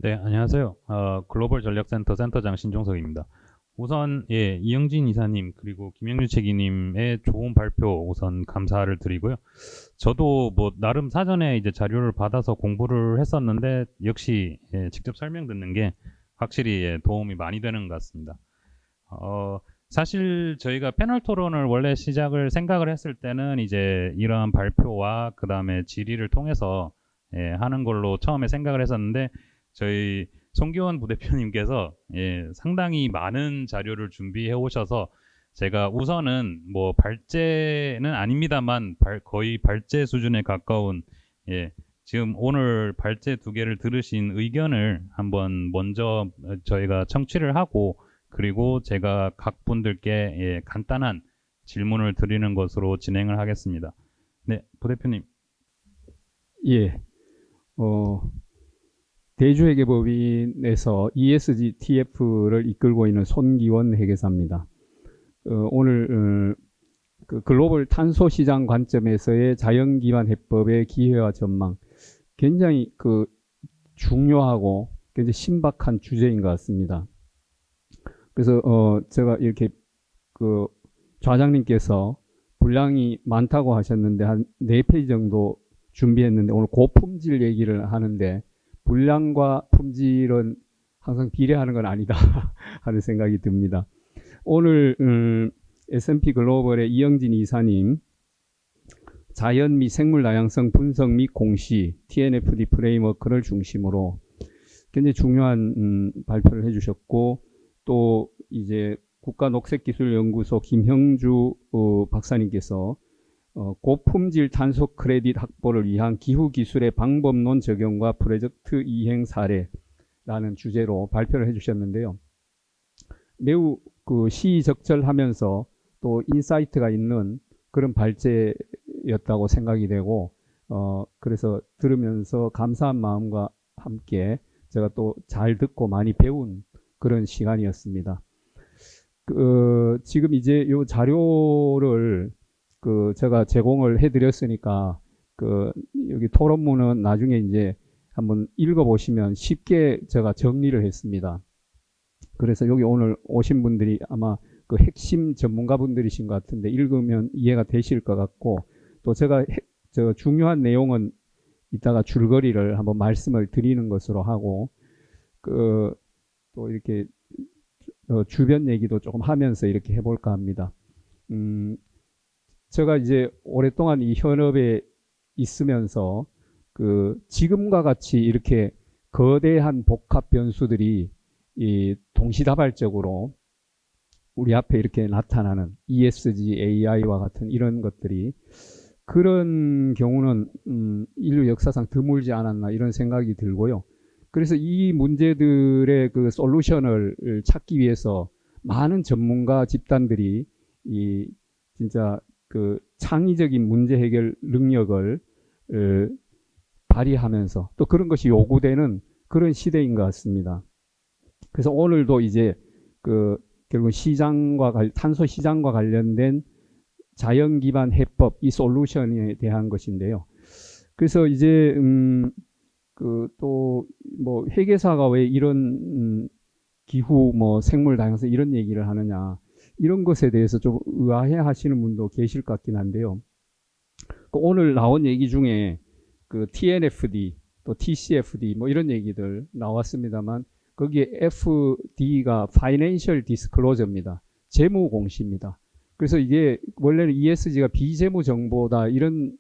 네, 안녕하세요. 글로벌 전략센터 센터장 신종석입니다. 우선 이영진 이사님 그리고 김영률 책임님의 좋은 발표 우선 감사를 드리고요. 저도 뭐 나름 사전에 이제 자료를 받아서 공부를 했었는데 역시 직접 설명 듣는 게 확실히 도움이 많이 되는 것 같습니다. 사실 저희가 패널 토론을 원래 시작을 생각을 했을 때는 이제 이러한 발표와 그 다음에 질의를 통해서 하는 걸로 처음에 생각을 했었는데 저희 송기원 부대표님께서 상당히 많은 자료를 준비해 오셔서 제가 우선은 뭐 발제는 아닙니다만 거의 발제 수준에 가까운 지금 오늘 발제 2개를 들으신 의견을 한번 먼저 저희가 청취를 하고 그리고 제가 각 분들께 간단한 질문을 드리는 것으로 진행을 하겠습니다. 네, 부대표님. 예, 대주회계법인에서 ESG TF를 이끌고 있는 손기원 회계사입니다. 오늘 그 글로벌 탄소 시장 관점에서의 자연 기반 해법의 기회와 전망, 굉장히 중요하고 굉장히 신박한 주제인 것 같습니다. 그래서 제가 이렇게 좌장님께서 분량이 많다고 하셨는데 한 4페이지 정도 준비했는데 오늘 고품질 얘기를 하는데 분량과 품질은 항상 비례하는 건 아니다 하는 생각이 듭니다. 오늘 S&P 글로벌의 이영진 이사님 자연 및 생물 다양성 분석 및 공시 TNFD 프레임워크를 중심으로 굉장히 중요한 발표를 해주셨고 또 이제 국가녹색기술연구소 김형주 박사님께서 고품질 탄소 크레딧 확보를 위한 기후기술의 방법론 적용과 프로젝트 이행 사례라는 주제로 발표를 해주셨는데요. 매우 시의적절하면서 또 인사이트가 있는 그런 발제였다고 생각이 되고 그래서 들으면서 감사한 마음과 함께 제가 또 잘 듣고 많이 배운 그런 시간이었습니다. 지금 이제 이 자료를 제가 제공을 해드렸으니까 여기 토론문은 나중에 이제 한번 읽어보시면 쉽게 제가 정리를 했습니다. 그래서 여기 오늘 오신 분들이 아마 핵심 전문가분들이신 것 같은데 읽으면 이해가 되실 것 같고 또 제가 중요한 내용은 이따가 줄거리를 한번 말씀을 드리는 것으로 하고 또 이렇게 주변 얘기도 조금 하면서 이렇게 해볼까 합니다. 제가 이제 오랫동안 이 현업에 있으면서 지금과 같이 이렇게 거대한 복합 변수들이 동시다발적으로 우리 앞에 이렇게 나타나는 ESG, AI와 같은 이런 것들이 그런 경우는 인류 역사상 드물지 않았나 이런 생각이 들고요. 그래서 이 문제들의 솔루션을 찾기 위해서 많은 전문가 집단들이 진짜 창의적인 문제 해결 능력을 발휘하면서 또 그런 것이 요구되는 그런 시대인 것 같습니다. 그래서 오늘도 이제 결국 탄소 시장과 관련된 자연 기반 해법, 이 솔루션에 대한 것인데요. 그래서 이제 또 뭐 회계사가 왜 이런 기후 생물 다양성 이런 얘기를 하느냐 이런 것에 대해서 좀 의아해 하시는 분도 계실 것 같긴 한데요. 오늘 나온 얘기 중에 TNFD 또 TCFD 뭐 이런 얘기들 나왔습니다만 거기에 FD가 Financial Disclosure입니다. 재무 공시입니다. 그래서 이게 원래는 ESG가 비재무 정보다 이런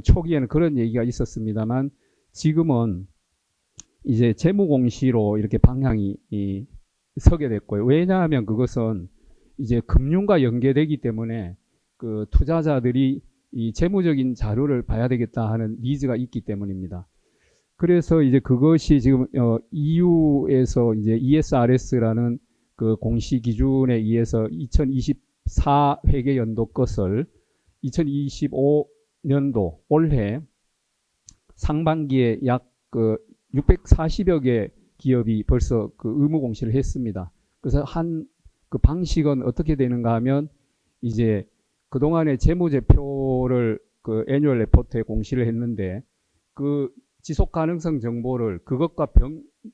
초기에는 그런 얘기가 있었습니다만 지금은 이제 재무 공시로 이렇게 방향이 서게 됐고요. 왜냐하면 그것은 이제 금융과 연계되기 때문에 투자자들이 이 재무적인 자료를 봐야 되겠다 하는 니즈가 있기 때문입니다. 그래서 이제 그것이 지금 EU에서 이제 ESRS라는 공시 기준에 의해서 2024 회계 연도 것을 2025년도 올해 상반기에 약 640여 개 기업이 벌써 의무 공시를 했습니다. 그래서 그 방식은 어떻게 되는가 하면 이제 그동안의 재무제표를 애뉴얼 레포트에 공시를 했는데 지속 가능성 정보를 그것과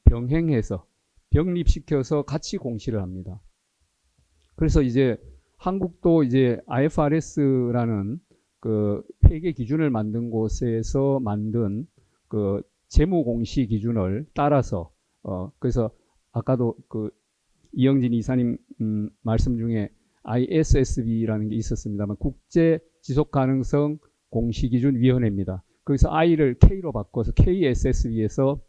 병행해서 병립시켜서 같이 공시를 합니다. 그래서 이제 한국도 이제 IFRS라는 그 회계 기준을 만든 곳에서 만든 그 재무 공시 기준을 따라서 그래서 아까도 그 이영진 이사님 말씀 중에 ISSB라는 게 있었습니다만 국제 지속 가능성 공시 기준 위원회입니다. 거기서 I를 K로 바꿔서 KSSB에서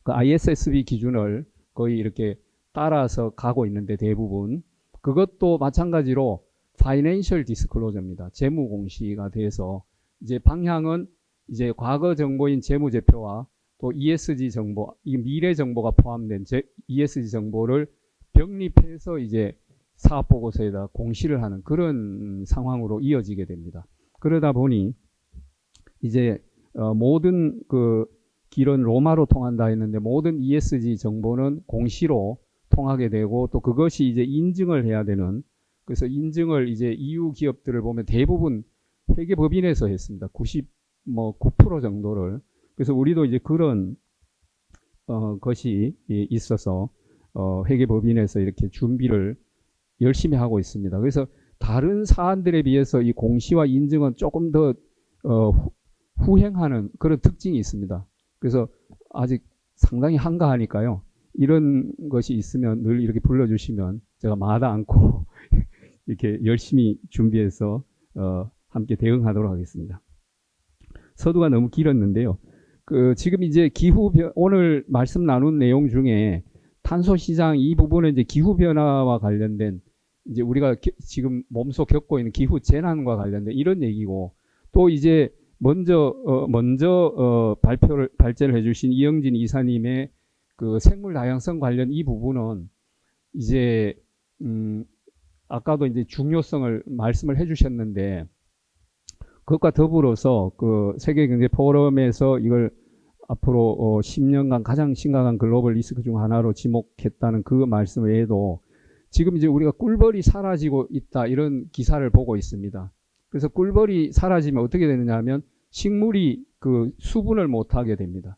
그 ISSB 기준을 거의 이렇게 따라서 가고 있는데 대부분 그것도 마찬가지로 파이낸셜 디스클로저입니다. 재무 공시가 돼서 이제 방향은 이제 과거 정보인 재무제표와 또 ESG 정보, 이 미래 정보가 포함된 ESG 정보를 병립해서 이제 사업 보고서에다 공시를 하는 그런 상황으로 이어지게 됩니다. 그러다 보니 이제 모든 그 길은 로마로 통한다 했는데 모든 ESG 정보는 공시로 통하게 되고 또 그것이 이제 인증을 해야 되는 그래서 인증을 이제 EU 기업들을 보면 대부분 회계법인에서 했습니다. 9% 정도를. 그래서 우리도 이제 그런 것이 있어서 회계법인에서 이렇게 준비를 열심히 하고 있습니다. 그래서 다른 사안들에 비해서 이 공시와 인증은 조금 더 후행하는 그런 특징이 있습니다. 그래서 아직 상당히 한가하니까요. 이런 것이 있으면 늘 이렇게 불러주시면 제가 마다 않고 이렇게 열심히 준비해서 함께 대응하도록 하겠습니다. 서두가 너무 길었는데요. 지금 이제 오늘 말씀 나눈 내용 중에 탄소 시장 이 부분은 이제 기후 변화와 관련된 이제 우리가 지금 몸소 겪고 있는 기후 재난과 관련된 이런 얘기고 또 이제 먼저 발제를 해주신 이영진 이사님의 그 생물 다양성 관련 이 부분은 이제 아까도 이제 중요성을 말씀을 해주셨는데 그것과 더불어서 그 세계 경제 포럼에서 이걸 앞으로 10년간 가장 심각한 글로벌 리스크 중 하나로 지목했다는 그 말씀 외에도 지금 이제 우리가 꿀벌이 사라지고 있다 이런 기사를 보고 있습니다. 그래서 꿀벌이 사라지면 어떻게 되느냐 하면 식물이 그 수분을 못하게 됩니다.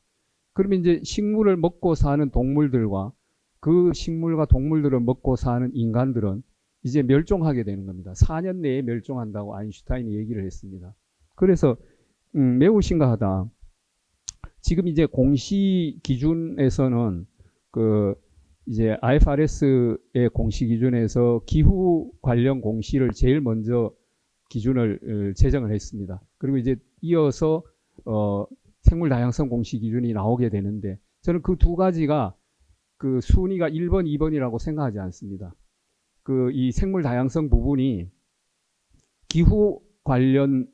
그러면 이제 식물을 먹고 사는 동물들과 그 식물과 동물들을 먹고 사는 인간들은 이제 멸종하게 되는 겁니다. 4년 내에 멸종한다고 아인슈타인이 얘기를 했습니다. 그래서 매우 심각하다. 지금 이제 공시 기준에서는 그 이제 IFRS의 공시 기준에서 기후 관련 공시를 제일 먼저 기준을 제정을 했습니다. 그리고 이제 이어서 생물 다양성 공시 기준이 나오게 되는데 저는 그 두 가지가 그 순위가 1번, 2번이라고 생각하지 않습니다. 이 생물 다양성 부분이 기후 관련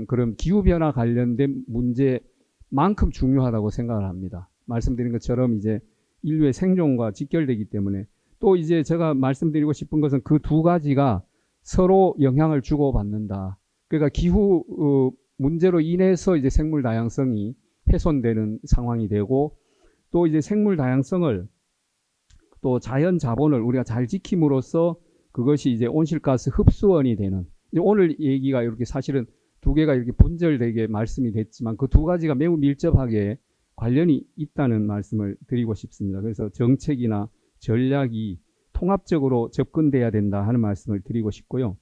그런 기후 변화 관련된 문제만큼 중요하다고 생각을 합니다. 말씀드린 것처럼 이제 인류의 생존과 직결되기 때문에 또 이제 제가 말씀드리고 싶은 것은 그 두 가지가 서로 영향을 주고받는다. 그러니까 기후 문제로 인해서 이제 생물 다양성이 훼손되는 상황이 되고 또 이제 생물 다양성을 또 자연 자본을 우리가 잘 지킴으로써 그것이 이제 온실가스 흡수원이 되는 오늘 얘기가 이렇게 사실은 두 개가 이렇게 분절되게 말씀이 됐지만 그 두 가지가 매우 밀접하게 관련이 있다는 말씀을 드리고 싶습니다. 그래서 정책이나 전략이 통합적으로 접근돼야 된다 하는 말씀을 드리고 싶고요.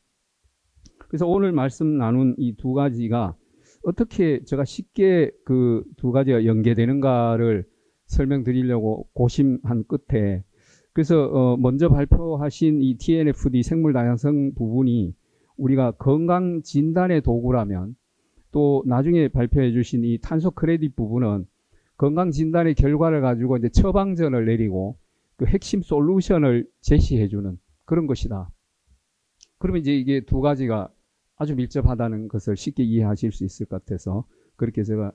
그래서 오늘 말씀 나눈 이 두 가지가 어떻게 제가 쉽게 그 두 가지가 연계되는가를 설명드리려고 고심한 끝에 그래서 먼저 발표하신 이 TNFD 생물 다양성 부분이 우리가 건강 진단의 도구라면 또 나중에 발표해 주신 이 탄소 크레딧 부분은 건강 진단의 결과를 가지고 이제 처방전을 내리고 그 핵심 솔루션을 제시해 주는 그런 것이다. 그러면 이제 이게 두 가지가 아주 밀접하다는 것을 쉽게 이해하실 수 있을 것 같아서 그렇게 제가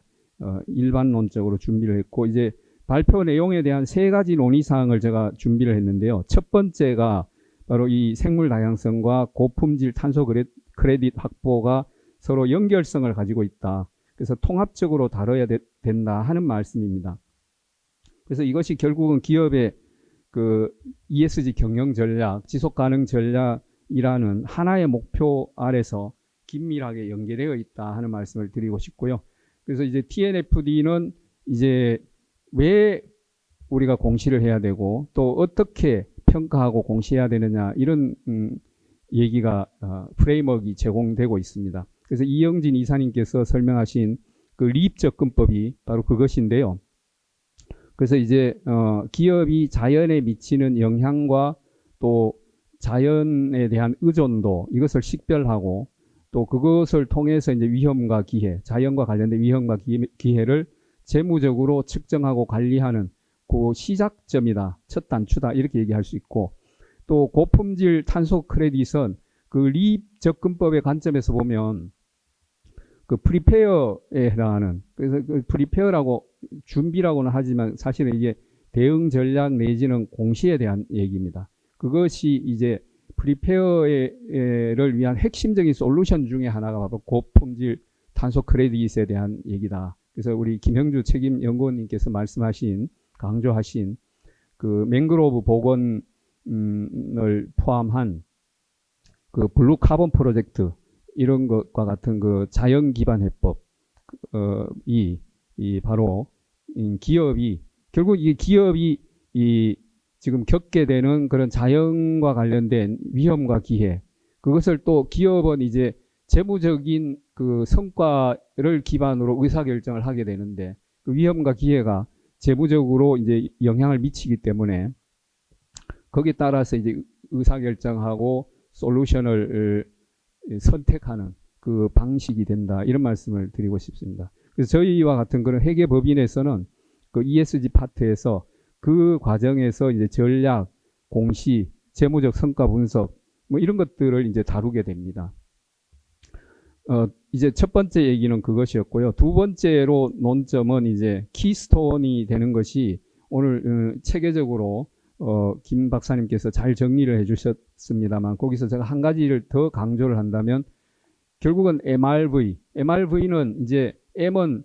일반론적으로 준비를 했고 이제 발표 내용에 대한 세 가지 논의사항을 제가 준비를 했는데요. 첫 번째가 바로 이 생물 다양성과 고품질 탄소 크레딧 확보가 서로 연결성을 가지고 있다. 그래서 통합적으로 다뤄야 된다 하는 말씀입니다. 그래서 이것이 결국은 기업의 그 ESG 경영 전략, 지속 가능 전략이라는 하나의 목표 아래서 긴밀하게 연계되어 있다 하는 말씀을 드리고 싶고요. 그래서 이제 TNFD는 이제 왜 우리가 공시를 해야 되고 또 어떻게 평가하고 공시해야 되느냐 이런 얘기가 프레임워크가 제공되고 있습니다. 그래서 이영진 이사님께서 설명하신 그 리입접근법이 바로 그것인데요. 그래서 이제 기업이 자연에 미치는 영향과 또 자연에 대한 의존도 이것을 식별하고 또 그것을 통해서 이제 위험과 기회, 자연과 관련된 위험과 기회를 재무적으로 측정하고 관리하는 그 시작점이다, 첫 단추다 이렇게 얘기할 수 있고 또 고품질 탄소 크레딧은 그 리접근법의 관점에서 보면 그 프리페어에 해당하는 그래서 그 프리페어라고 준비라고는 하지만 사실은 이게 대응 전략 내지는 공시에 대한 얘기입니다. 그것이 이제 프리페어를 위한 핵심적인 솔루션 중에 하나가 바로 고품질 탄소 크레딧에 대한 얘기다. 그래서 우리 김형주 책임 연구원님께서 말씀하신 강조하신 그 맹그로브 복원을 포함한 그 블루 카본 프로젝트 이런 것과 같은 그 자연 기반 해법 이 바로 기업이 결국 이 기업이 이 지금 겪게 되는 그런 자연과 관련된 위험과 기회 그것을 또 기업은 이제 재무적인 그 성과를 기반으로 의사결정을 하게 되는데 그 위험과 기회가 재무적으로 이제 영향을 미치기 때문에 거기에 따라서 이제 의사결정하고 솔루션을 선택하는 그 방식이 된다 이런 말씀을 드리고 싶습니다. 그래서 저희와 같은 그런 회계법인에서는 그 ESG 파트에서 그 과정에서 이제 전략, 공시, 재무적 성과 분석 뭐 이런 것들을 이제 다루게 됩니다. 이제 첫 번째 얘기는 그것이었고요. 두 번째로 논점은 이제 키스톤이 되는 것이 오늘 체계적으로 김 박사님께서 잘 정리를 해주셨습니다만 거기서 제가 한 가지를 더 강조를 한다면 결국은 MRV는 이제 M은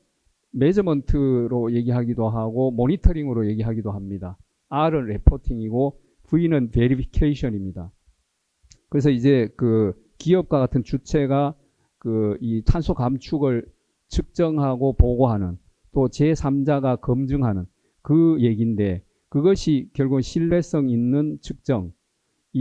매저먼트로 얘기하기도 하고 모니터링으로 얘기하기도 합니다. R은 레포팅이고 V는 베리피케이션입니다. 그래서 이제 그 기업과 같은 주체가 그 이 탄소 감축을 측정하고 보고하는 또 제3자가 검증하는 그 얘기인데 그것이 결국 신뢰성 있는 측정이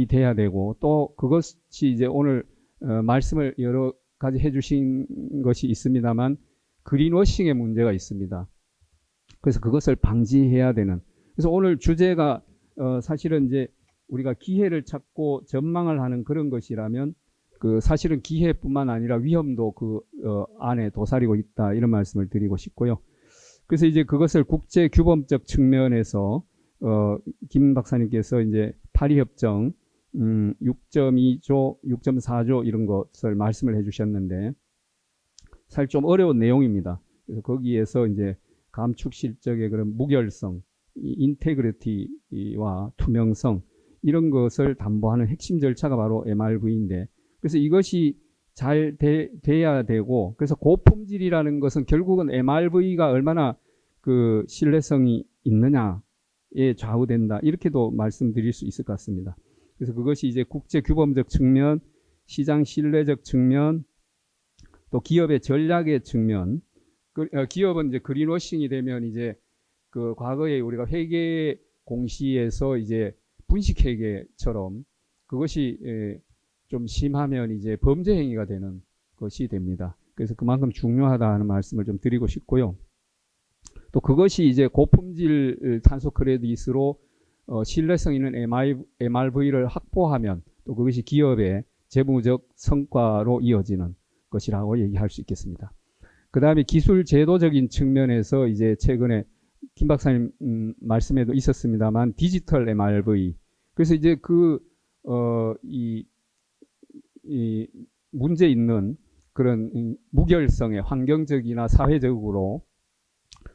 돼야 되고 또 그것이 이제 오늘 말씀을 여러 가지 해주신 것이 있습니다만 그린워싱의 문제가 있습니다. 그래서 그것을 방지해야 되는 그래서 오늘 주제가 사실은 이제 우리가 기회를 찾고 전망을 하는 그런 것이라면 그 사실은 기회뿐만 아니라 위험도 그 안에 도사리고 있다 이런 말씀을 드리고 싶고요. 그래서 이제 그것을 국제 규범적 측면에서 김 박사님께서 이제 파리 협정 6.2조, 6.4조 이런 것을 말씀을 해주셨는데 사실 좀 어려운 내용입니다. 그래서 거기에서 이제 감축 실적의 그런 무결성, 인테그리티와 투명성 이런 것을 담보하는 핵심 절차가 바로 MRV인데 그래서 이것이 잘 돼야 되고 그래서 고품질이라는 것은 결국은 MRV가 얼마나 그 신뢰성이 있느냐에 좌우된다 이렇게도 말씀드릴 수 있을 것 같습니다. 그래서 그것이 이제 국제 규범적 측면, 시장 신뢰적 측면, 또 기업의 전략의 측면. 기업은 이제 그린워싱이 되면 이제 그 과거에 우리가 회계 공시에서 이제 분식 회계처럼 그것이 좀 심하면 이제 범죄 행위가 되는 것이 됩니다. 그래서 그만큼 중요하다 하는 말씀을 좀 드리고 싶고요. 또 그것이 이제 고품질 탄소 크레딧으로 신뢰성 있는 MRV를 확보하면 또 그것이 기업의 재무적 성과로 이어지는 것이라고 얘기할 수 있겠습니다. 그 다음에 기술 제도적인 측면에서 이제 최근에 김 박사님 말씀에도 있었습니다만 디지털 MRV 그래서 이제 이 문제 있는 그런 무결성의 환경적이나 사회적으로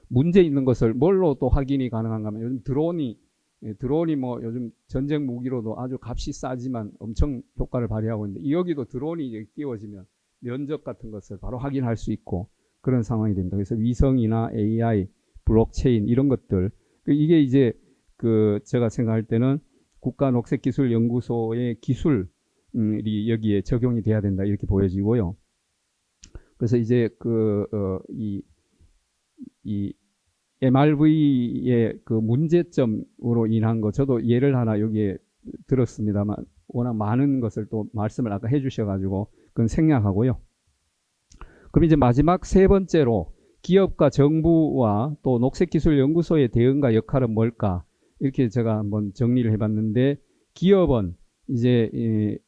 문제 있는 것을 뭘로 또 확인이 가능한가 하면 요즘 드론이 뭐 요즘 전쟁 무기로도 아주 값이 싸지만 엄청 효과를 발휘하고 있는데 여기도 드론이 이제 띄워지면 면적 같은 것을 바로 확인할 수 있고 그런 상황이 됩니다. 그래서 위성이나 AI, 블록체인 이런 것들 이게 이제 그 제가 생각할 때는 국가녹색기술연구소의 기술이 여기에 적용이 돼야 된다 이렇게 보여지고요. 그래서 이제 이 MRV의 그 문제점으로 인한 거 저도 예를 하나 여기에 들었습니다만 워낙 많은 것을 또 말씀을 아까 해주셔가지고 그건 생략하고요. 그럼 이제 마지막 세 번째로 기업과 정부와 또 녹색기술연구소의 대응과 역할은 뭘까? 이렇게 제가 한번 정리를 해봤는데 기업은 이제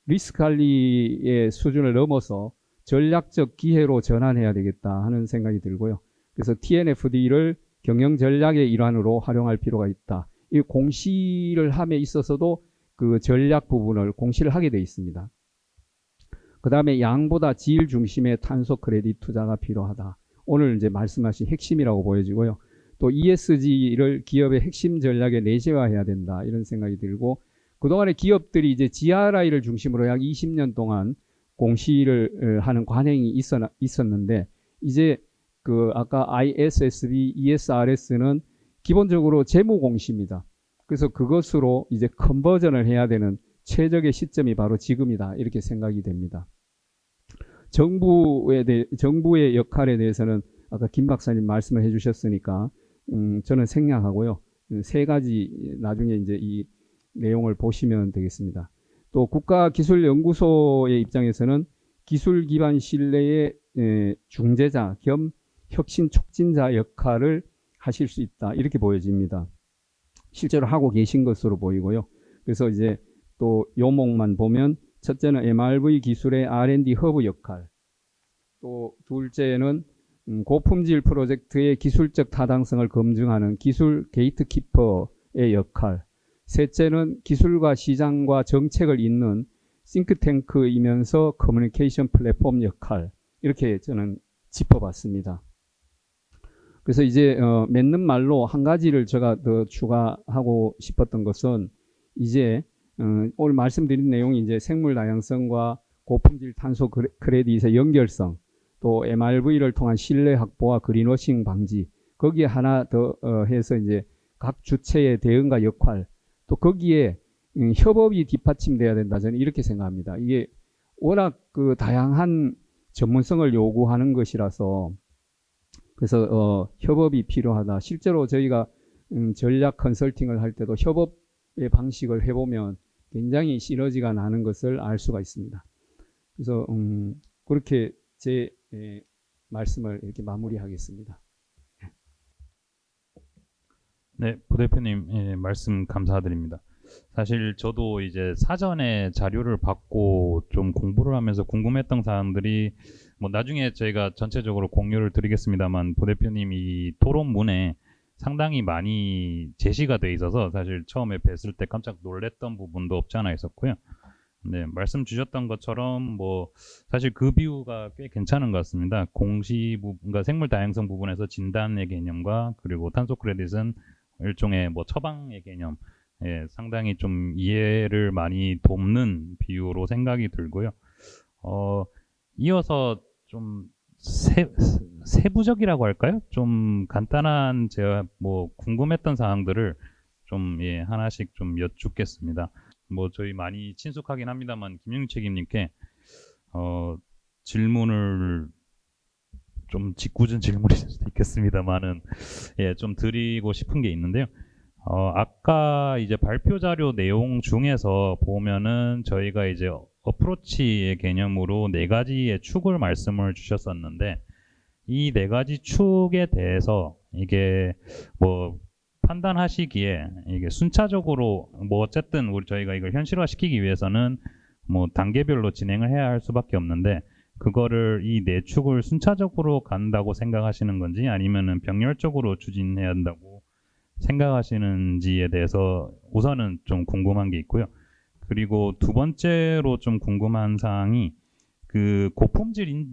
리스크 관리의 수준을 넘어서 전략적 기회로 전환해야 되겠다 하는 생각이 들고요. 그래서 TNFD를 경영 전략의 일환으로 활용할 필요가 있다. 이 공시를 함에 있어서도 그 전략 부분을 공시를 하게 돼 있습니다. 그 다음에 양보다 질 중심의 탄소 크레딧 투자가 필요하다. 오늘 이제 말씀하신 핵심이라고 보여지고요. 또 ESG를 기업의 핵심 전략에 내재화해야 된다. 이런 생각이 들고, 그동안에 기업들이 이제 GRI를 중심으로 약 20년 동안 공시를 하는 관행이 있었는데, 이제 그 아까 ISSB, ESRS는 기본적으로 재무 공시입니다. 그래서 그것으로 이제 컨버전을 해야 되는 최적의 시점이 바로 지금이다. 이렇게 생각이 됩니다. 정부의 역할에 대해서는 아까 김 박사님 말씀을 해주셨으니까 저는 생략하고요. 세 가지 나중에 이제 이 내용을 보시면 되겠습니다. 또 국가기술연구소의 입장에서는 기술 기반 신뢰의 중재자 겸 혁신 촉진자 역할을 하실 수 있다. 이렇게 보여집니다. 실제로 하고 계신 것으로 보이고요. 그래서 이제 또 요목만 보면 첫째는 MRV 기술의 R&D 허브 역할, 또 둘째는 고품질 프로젝트의 기술적 타당성을 검증하는 기술 게이트키퍼의 역할, 셋째는 기술과 시장과 정책을 잇는 싱크탱크이면서 커뮤니케이션 플랫폼 역할, 이렇게 저는 짚어봤습니다. 그래서 이제 맺는 말로 한 가지를 제가 더 추가하고 싶었던 것은 이제 오늘 말씀드린 내용이 이제 생물 다양성과 고품질 탄소 크레딧의 연결성, 또 MRV를 통한 신뢰 확보와 그린워싱 방지, 거기에 하나 더 해서 이제 각 주체의 대응과 역할, 또 거기에 협업이 뒷받침돼야 된다. 저는 이렇게 생각합니다. 이게 워낙 그 다양한 전문성을 요구하는 것이라서 그래서 협업이 필요하다. 실제로 저희가 전략 컨설팅을 할 때도 협업의 방식을 해보면 굉장히 시너지가 나는 것을 알 수가 있습니다. 그래서 그렇게 제 말씀을 이렇게 마무리하겠습니다. 네, 부대표님 말씀 감사드립니다. 사실 저도 이제 사전에 자료를 받고 좀 공부를 하면서 궁금했던 사항들이 뭐 나중에 저희가 전체적으로 공유를 드리겠습니다만 부대표님이 토론문에 상당히 많이 제시가 돼 있어서 사실 처음에 뵀을 때 깜짝 놀랐던 부분도 없지 않아 있었고요. 네, 말씀 주셨던 것처럼 뭐 사실 그 비유가 꽤 괜찮은 것 같습니다. 그러니까 생물 다양성 부분에서 진단의 개념과 그리고 탄소 크레딧은 일종의 뭐 처방의 개념, 상당히 좀 이해를 많이 돕는 비유로 생각이 들고요. 이어서 좀 세부적이라고 할까요? 좀 간단한 제가 뭐 궁금했던 사항들을 좀 하나씩 좀 여쭙겠습니다. 뭐 저희 많이 친숙하긴 합니다만 김영희 책임님께 질문을 좀 짓궂은 질문일 수도 있겠습니다만은 좀 드리고 싶은 게 있는데요. 아까 이제 발표 자료 내용 중에서 보면은 저희가 이제 어프로치의 개념으로 4가지의 축을 말씀을 주셨었는데 이 4가지 축에 대해서 이게 뭐 판단하시기에 이게 순차적으로 뭐 어쨌든 저희가 이걸 현실화시키기 위해서는 뭐 단계별로 진행을 해야 할 수밖에 없는데 그거를 이 4축을 순차적으로 간다고 생각하시는 건지 아니면은 병렬적으로 추진해야 한다고 생각하시는지에 대해서 우선은 좀 궁금한 게 있고요. 그리고 두 번째로 좀 궁금한 사항이 그 고품질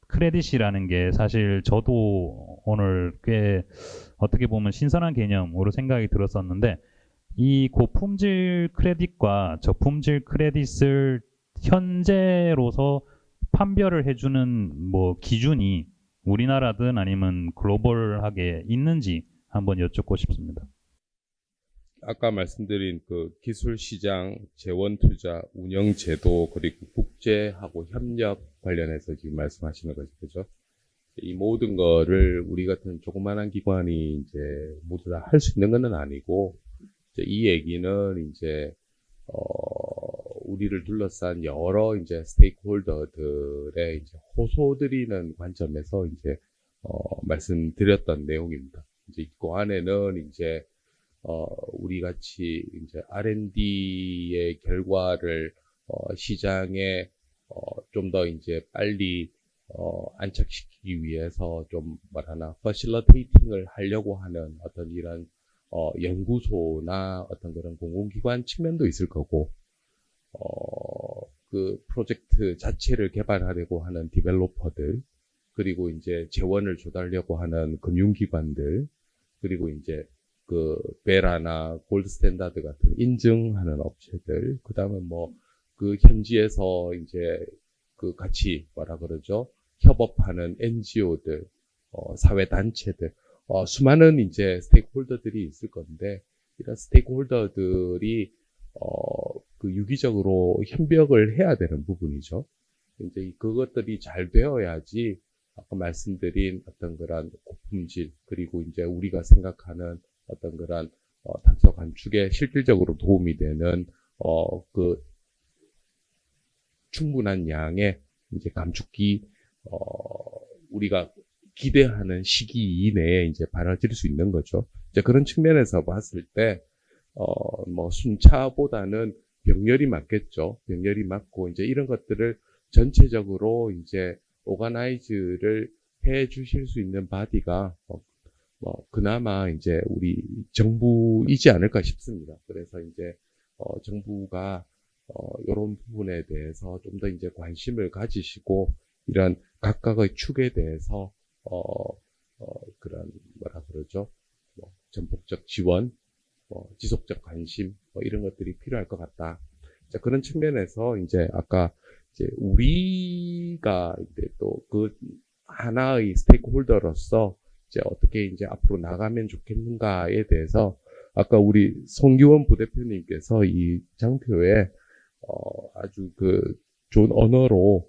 크레딧이라는 게 사실 저도 오늘 꽤 어떻게 보면 신선한 개념으로 생각이 들었었는데 이 고품질 크레딧과 저품질 크레딧을 현재로서 판별을 해주는 뭐 기준이 우리나라든 아니면 글로벌하게 있는지 한번 여쭙고 싶습니다. 아까 말씀드린 그 기술 시장, 재원 투자, 운영 제도 그리고 국제하고 협력 관련해서 지금 말씀하시는 거죠, 그죠? 이 모든 거를 우리 같은 조그만한 기관이 이제 모두 다 할 수 있는 건 아니고, 이제 이 얘기는 이제, 우리를 둘러싼 여러 이제 스테이크홀더들의 이제 호소드리는 관점에서 이제, 말씀드렸던 내용입니다. 이제 그 안에는 이제, 우리 같이 이제 R&D의 결과를, 시장에, 좀 더 이제 빨리 안착시키기 위해서 좀 뭐라나 퍼실러테이팅을 하려고 하는 어떤 이런 연구소나 어떤 그런 공공기관 측면도 있을 거고, 그 프로젝트 자체를 개발하려고 하는 디벨로퍼들, 그리고 이제 재원을 조달하려고 하는 금융기관들, 그리고 이제 그 베라나 골드 스탠다드 같은 인증하는 업체들, 그 다음에 뭐 그 현지에서 이제 그 같이 뭐라 그러죠? 협업하는 NGO들, 사회단체들, 수많은 이제 스테이크홀더들이 있을 건데, 이런 스테이크홀더들이, 그 유기적으로 협력을 해야 되는 부분이죠. 이제 그것들이 잘 되어야지, 아까 말씀드린 어떤 그런 고품질, 그리고 이제 우리가 생각하는 어떤 그런, 탐사 관축에 실질적으로 도움이 되는, 그 충분한 양의 이제 감축기, 우리가 기대하는 시기 이내에 이제 발화될 수 있는 거죠. 이제 그런 측면에서 봤을 때, 뭐 순차보다는 병렬이 맞겠죠. 병렬이 맞고 이제 이런 것들을 전체적으로 이제 오가나이즈를 해 주실 수 있는 바디가 그나마 이제 우리 정부이지 않을까 싶습니다. 그래서 이제 정부가 이런 부분에 대해서 좀 더 이제 관심을 가지시고 이런 각각의 축에 대해서 그런 뭐라 그러죠? 뭐 전폭적 지원, 지속적 관심 이런 것들이 필요할 것 같다. 자, 그런 측면에서 이제 아까 이제 우리가 이제 또 그 하나의 스테이크홀더로서 이제 어떻게 이제 앞으로 나가면 좋겠는가에 대해서 아까 우리 송기원 부대표님께서 이 장표에 아주 그 좋은 언어로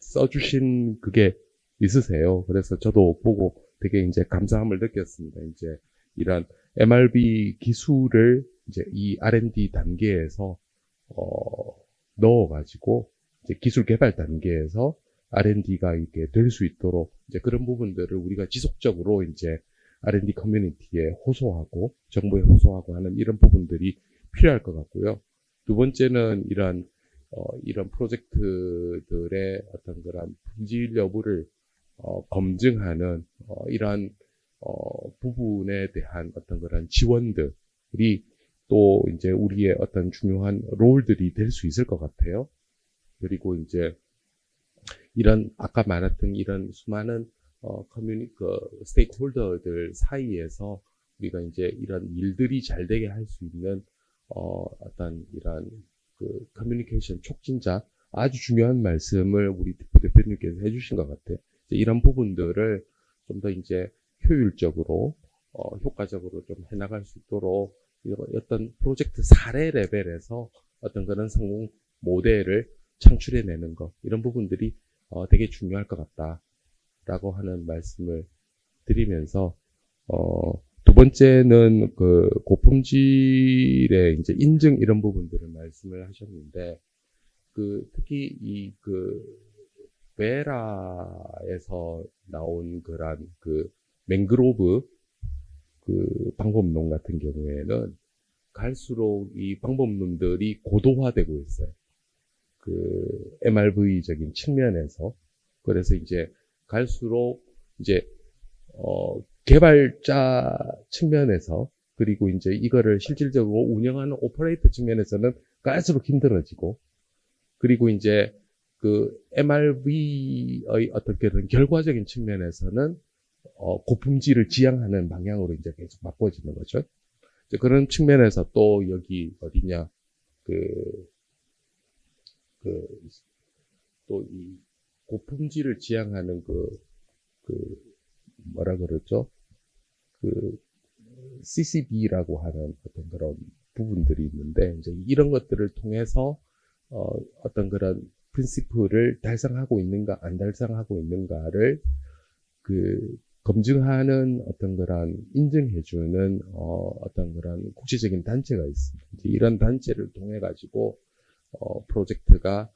써주신 그게 있으세요. 그래서 저도 보고 되게 이제 감사함을 느꼈습니다. 이제 이런 MRB 기술을 이제 이 R&D 단계에서 넣어가지고 이제 기술 개발 단계에서 R&D가 이렇게 될 수 있도록 이제 그런 부분들을 우리가 지속적으로 이제 R&D 커뮤니티에 호소하고 정부에 호소하고 하는 이런 부분들이 필요할 것 같고요. 두 번째는 이런 프로젝트들의 어떤 그런 품질 여부를 검증하는 이러한 부분에 대한 어떤 그런 지원들이 또 이제 우리의 어떤 중요한 롤들이 될 수 있을 것 같아요. 그리고 이제 이런 아까 말했던 이런 수많은 스테이크홀더들 사이에서 우리가 이제 이런 일들이 잘 되게 할 수 있는 어떤 이런 그 커뮤니케이션 촉진자 아주 중요한 말씀을 우리 대표님께서 해주신 것 같아요. 이런 부분들을 좀 더 이제 효율적으로 효과적으로 좀 해나갈 수 있도록 어떤 프로젝트 사례 레벨에서 어떤 그런 성공 모델을 창출해내는 것 이런 부분들이 되게 중요할 것 같다라고 하는 말씀을 드리면서 두 번째는 그 고품질의 이제 인증 이런 부분들을 말씀을 하셨는데 그 특히 이 그 베라에서 나온 그런 그 맹그로브 그 방법론 같은 경우에는 갈수록 이 방법론들이 고도화되고 있어요. 그 MRV적인 측면에서 그래서 이제 갈수록 이제 개발자 측면에서 그리고 이제 이거를 실질적으로 운영하는 오퍼레이터 측면에서는 갈수록 힘들어지고 그리고 이제 그 MRV의 어떤 그런 결과적인 측면에서는 고품질을 지향하는 방향으로 이제 계속 바꿔지는 거죠. 그런 측면에서 또 여기 어디냐 또 이 고품질을 지향하는 뭐라 그러죠? CCB라고 하는 어떤 그런 부분들이 있는데, 이제 이런 것들을 통해서, 어떤 그런 프린시플을 달성하고 있는가 안 달성하고 있는가를 검증하는 어떤 그런 인증해주는 어떤 그런 국제적인 단체가 있습니다. 이제 이런 단체를 통해 가지고 프로젝트가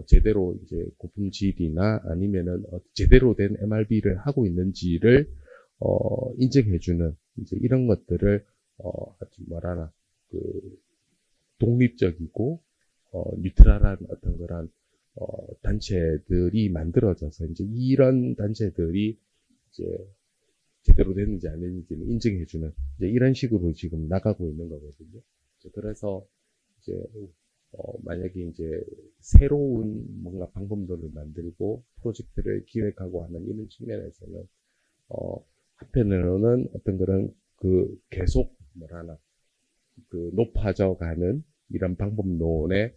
제대로 이제 고품질이나 아니면은 제대로 된 MRB를 하고 있는지를 인증해주는 이제 이런 것들을 아주 뭐라나 독립적이고 뉴트럴한 어떤 그런 단체들이 만들어져서 이제 이런 단체들이 이제 제대로 됐는지 안 됐는지를 인증해주는 이제 이런 식으로 지금 나가고 있는 거거든요. 그래서 이제 만약에 이제 새로운 뭔가 방법론을 만들고 프로젝트를 기획하고 하는 이런 측면에서는 한편으로는 어떤 그런 계속 뭐라나 높아져 가는 이런 방법론의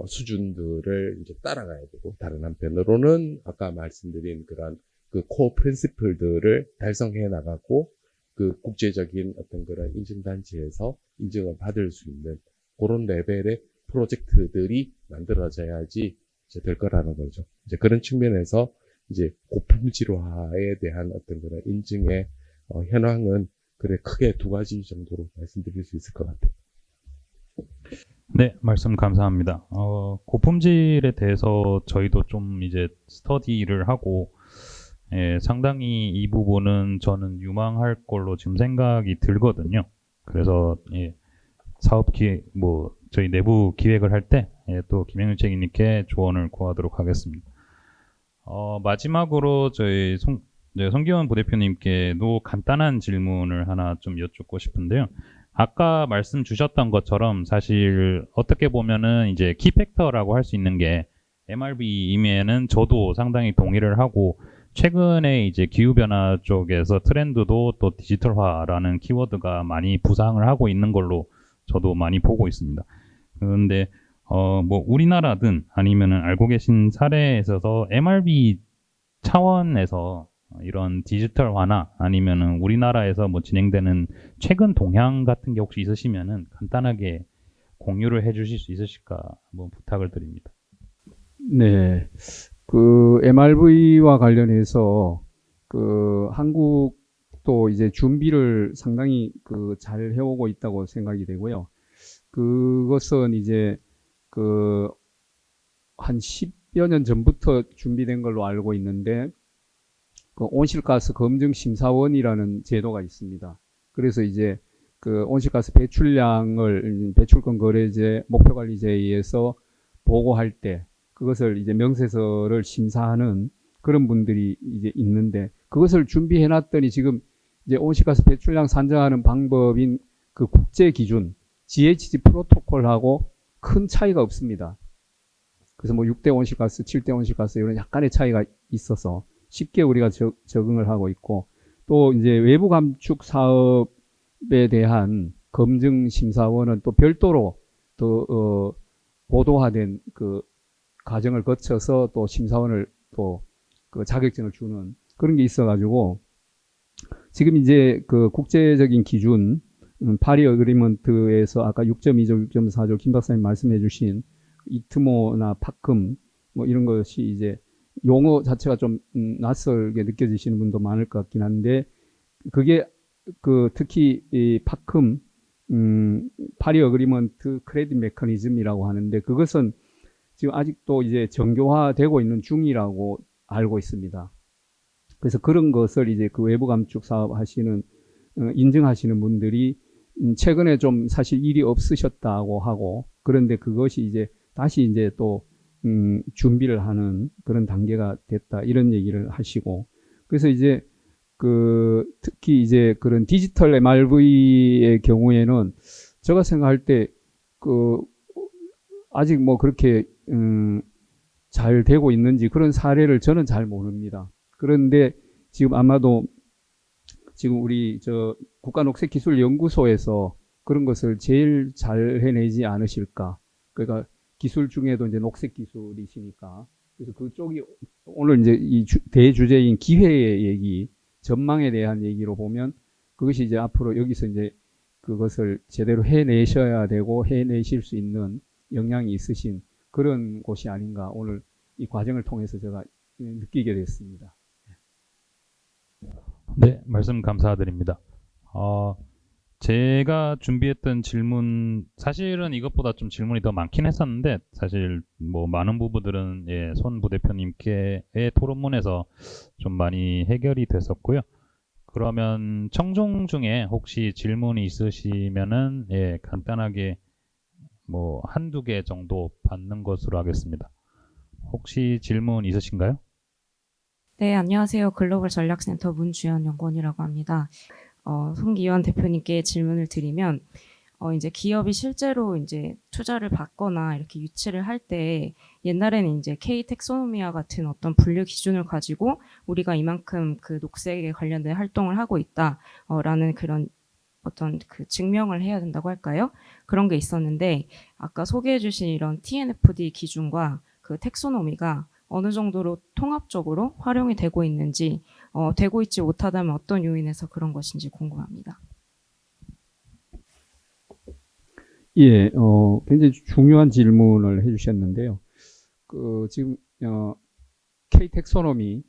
수준들을 이제 따라가야 되고, 다른 한편으로는 아까 말씀드린 그런 코어 프린시플들을 달성해 나가고 국제적인 어떤 그런 인증단체에서 인증을 받을 수 있는 그런 레벨의 프로젝트들이 만들어져야지 이제 될 거라는 거죠. 이제 그런 측면에서 이제 고품질화에 대한 어떤 그런 인증의 현황은 크게 두 가지 정도로 말씀드릴 수 있을 것 같아요. 네, 말씀 감사합니다. 고품질에 대해서 저희도 좀 이제 스터디를 하고, 상당히 이 부분은 저는 유망할 걸로 지금 생각이 들거든요. 그래서, 저희 내부 기획을 할 때, 또 김영일 책임님께 조언을 구하도록 하겠습니다. 마지막으로 저희 성기원 부대표님께도 간단한 질문을 하나 좀 여쭙고 싶은데요. 아까 말씀 주셨던 것처럼 사실 어떻게 보면은 이제 키팩터라고 할 수 있는 게 MRB임에는 저도 상당히 동의를 하고, 최근에 이제 기후변화 쪽에서 트렌드도 또 디지털화라는 키워드가 많이 부상을 하고 있는 걸로 저도 많이 보고 있습니다. 그런데 우리나라든 아니면은 알고 계신 사례에 있어서 MRB 차원에서 이런 디지털화나 아니면은 우리나라에서 진행되는 최근 동향 같은 게 혹시 있으시면은 간단하게 공유를 해주실 수 있으실까 한번 부탁을 드립니다. 네. MRV와 관련해서 한국도 이제 준비를 상당히 잘 해오고 있다고 생각이 되고요. 그것은 이제 한 10여 년 전부터 준비된 걸로 알고 있는데, 온실가스 검증 심사원이라는 제도가 있습니다. 그래서 이제 온실가스 배출량을 배출권 거래제 목표관리제에 의해서 보고할 때 그것을 이제 명세서를 심사하는 그런 분들이 이제 있는데, 그것을 준비해 놨더니 지금 이제 온실가스 배출량 산정하는 방법인 국제 기준 GHG 프로토콜하고 큰 차이가 없습니다. 그래서 6대 온실가스, 7대 온실가스 이런 약간의 차이가 있어서 쉽게 우리가 적응을 하고 있고, 또 이제 외부 감축 사업에 대한 검증 심사원은 또 별도로 또 고도화된 과정을 거쳐서 또 심사원을 또 자격증을 주는 그런 게 있어가지고, 지금 이제 국제적인 기준 파리 어그리먼트에서 아까 6.2조, 6.4조 김 박사님 말씀해 주신 이트모나 파큼 이런 것이 이제 용어 자체가 좀 낯설게 느껴지시는 분도 많을 것 같긴 한데, 그게 특히 이 파큼 파리 어그리먼트 크레딧 메커니즘이라고 하는데, 그것은 지금 아직도 이제 정교화되고 있는 중이라고 알고 있습니다. 그래서 그런 것을 이제 외부 감축 사업 하시는 인증하시는 분들이 최근에 좀 사실 일이 없으셨다고 하고, 그런데 그것이 이제 다시 이제 또 준비를 하는 그런 단계가 됐다, 이런 얘기를 하시고, 그래서 이제 특히 이제 그런 디지털 MRV의 경우에는 제가 생각할 때 아직 그렇게 잘 되고 있는지 그런 사례를 저는 잘 모릅니다. 그런데 지금 아마도 지금 우리 국가녹색기술연구소에서 그런 것을 제일 잘 해내지 않으실까. 그러니까 기술 중에도 이제 녹색 기술이시니까. 그래서 그쪽이 오늘 이제 이 대주제인 기회의 얘기, 전망에 대한 얘기로 보면 그것이 이제 앞으로 여기서 이제 그것을 제대로 해내셔야 되고 해내실 수 있는 역량이 있으신 그런 곳이 아닌가 오늘 이 과정을 통해서 제가 느끼게 됐습니다. 네, 말씀 감사드립니다. 제가 준비했던 질문, 사실은 이것보다 좀 질문이 더 많긴 했었는데, 사실 뭐 많은 부분들은 손 부대표님께의 토론문에서 좀 많이 해결이 됐었고요. 그러면 청중 중에 혹시 질문이 있으시면은 간단하게 뭐 한두 개 정도 받는 것으로 하겠습니다. 혹시 질문 있으신가요? 네, 안녕하세요. 글로벌 전략센터 문주연 연구원이라고 합니다. 송기현 대표님께 질문을 드리면, 이제 기업이 실제로 이제 투자를 받거나 이렇게 유치를 할 때 옛날에는 이제 K 텍소노미와 같은 어떤 분류 기준을 가지고 우리가 이만큼 그 녹색에 관련된 활동을 하고 있다, 라는 그런 어떤 그 증명을 해야 된다고 할까요? 그런 게 있었는데 아까 소개해 주신 이런 TNFD 기준과 그 텍소노미가 어느 정도로 통합적으로 활용이 되고 있는지, 되고 있지 못하다면 어떤 요인에서 그런 것인지 궁금합니다. 예, 굉장히 중요한 질문을 해주셨는데요. 지금 K 텍소노미,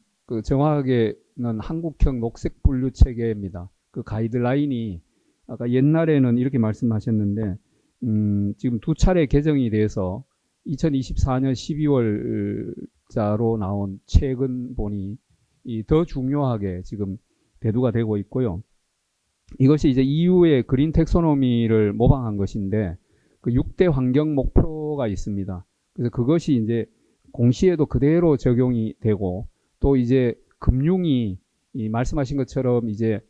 정확하게는 한국형 녹색 분류 체계입니다. 그 가이드라인이 아까 옛날에는 이렇게 말씀하셨는데, 지금 두 차례 개정이 돼서 2024년 12월자로 나온 최근 본이 더 중요하게 지금 대두가 되고 있고요. 이것이 이제 EU의 그린 텍소노미를 모방한 것인데 그 6대 환경 목표가 있습니다. 그래서 그것이 이제 공시에도 그대로 적용이 되고 또 이제 금융이 말씀하신 것처럼 이제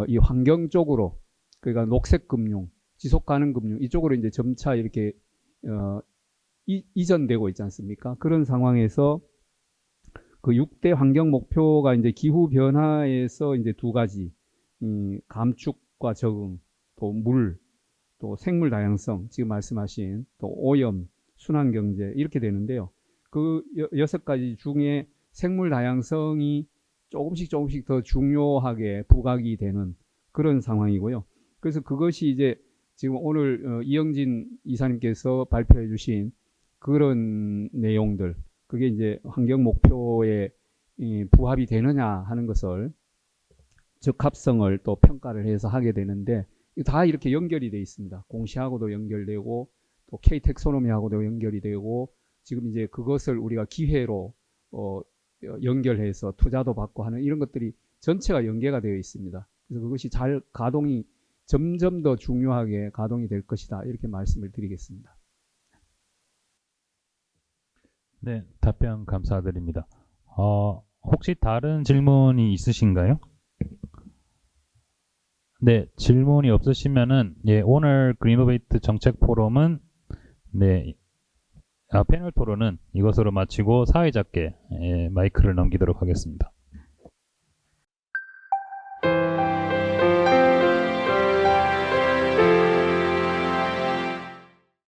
이 환경 쪽으로 그러니까 녹색 금융, 지속 가능 금융 이쪽으로 이제 점차 이렇게 이전되고 있지 않습니까? 그런 상황에서 그 6대 환경 목표가 이제 기후 변화에서 이제 두 가지, 감축과 적응, 또 물, 또 생물 다양성, 지금 말씀하신 또 오염, 순환 경제 이렇게 되는데요. 그 6가지 중에 생물 다양성이 조금씩 더 중요하게 부각이 되는 그런 상황이고요. 그래서 그것이 이제 지금 오늘 이영진 이사님께서 발표해 주신 그런 내용들, 그게 이제 환경 목표에 부합이 되느냐 하는 것을 적합성을 또 평가를 해서 하게 되는데 다 이렇게 연결이 되어 있습니다. 공시하고도 연결되고 또 K 텍소노미하고도 연결이 되고 지금 이제 그것을 우리가 기회로 연결해서 투자도 받고 하는 이런 것들이 전체가 연계가 되어 있습니다. 그래서 그것이 잘 가동이 점점 더 중요하게 가동이 될 것이다 이렇게 말씀을 드리겠습니다. 네, 답변 감사드립니다. 혹시 다른 질문이 있으신가요? 네, 질문이 없으시면은 오늘 그린노베이트 정책 포럼은 패널 토론은 이것으로 마치고 사회자께 마이크를 넘기도록 하겠습니다.